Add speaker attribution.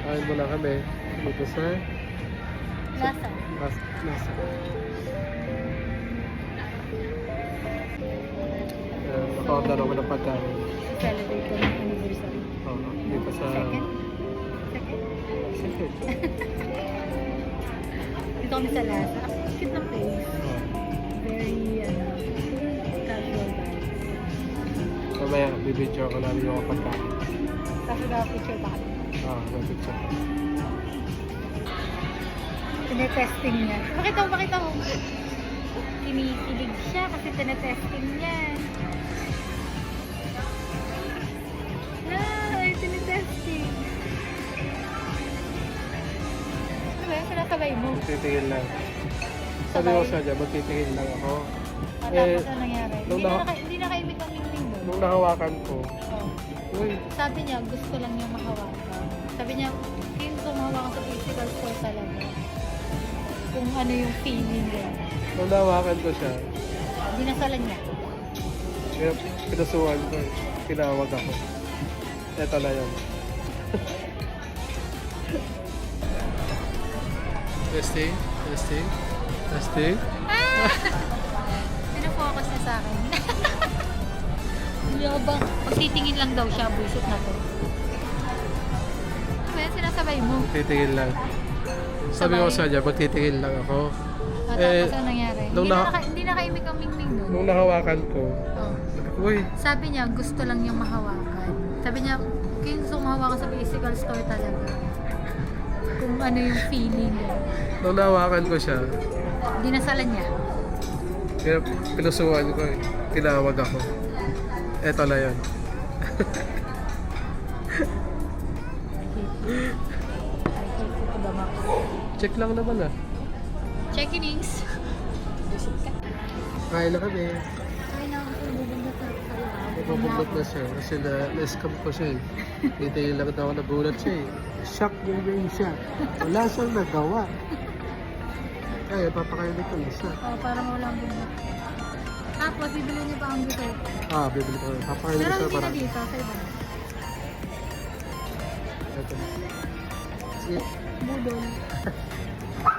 Speaker 1: Kain muna kami. Dito sa...
Speaker 2: Lasa.
Speaker 1: Nasa. Naka-order ako ng pagkain.
Speaker 2: Celebrate ko ng anniversary.
Speaker 1: Oo, dito sa...
Speaker 2: Second?
Speaker 1: Second.
Speaker 2: Dito kami sa Lasa. Cute na place. Very, casual vibes.
Speaker 1: Mamaya, bibidyo ko namin yung pagkain.
Speaker 2: Kasi picture pa kami.
Speaker 1: May picture.
Speaker 2: Tinetesting niya. Pakita mo. Kinikilig siya kasi tinetesting niya. Ay, tinetesting. Ano ba yun? Sinasabay mo.
Speaker 1: Magtitingin lang. Sabi ko sa dyan, magtitingin lang ako.
Speaker 2: Tapos ano nangyari?
Speaker 1: nung
Speaker 2: Hindi nakaimik ang ningning mo.
Speaker 1: Nung nahawakan ko, uy,
Speaker 2: Sabi niya, gusto lang niya mahawakan. Sabi niya, yung tumahawakan sa physical store talaga. Kung ano yung feeling niya.
Speaker 1: nung nahawakan ko siya,
Speaker 2: Dinasalan niya.
Speaker 1: kaya pinasuhan ko, tinawag ako. Eto na yun. Testing.
Speaker 2: Pinafocus niya sa akin. Yabang. Pagtitingin lang daw siya, busot na to. Ano ba yan? Sinasabay mo.
Speaker 1: Titingin lang. Sabi ko sa dyan, magtitingin lang ako.
Speaker 2: Tapos ano nangyari?
Speaker 1: nung
Speaker 2: Hindi nakaimik ang mingming nun.
Speaker 1: Nung nahawakan ko,
Speaker 2: Oh.
Speaker 1: uy,
Speaker 2: Sabi niya, gusto lang niyang mahawakan. Sabi niya, kung gusto mahawakan sa physical store talaga. Kung ano yung feeling niya.
Speaker 1: nung nahawakan ko siya,
Speaker 2: Dinasalan niya.
Speaker 1: kaya pinasuhan ko, tinawag ako. Eto na yun. Check lang naman ah.
Speaker 2: Check-inings. Busog ka.
Speaker 1: Kain na kami.
Speaker 2: Ay, nakakabubunod na sa
Speaker 1: Nabubundot na siya kasi na-scam ko siya eh. Hintayin lang daw ako nagulat siya eh. Shock yung siya. Wala siyang nagawa. Kaya papakainin ko na siya.
Speaker 2: Oh, para mawala ang bunod. Tapos, bibili niya pa ang dessert.
Speaker 1: Bibili ko. Papakainin
Speaker 2: Pero
Speaker 1: ko siya
Speaker 2: hindi na
Speaker 1: para.
Speaker 2: dito, sa iba.
Speaker 1: Ito. Sige.
Speaker 2: Budol.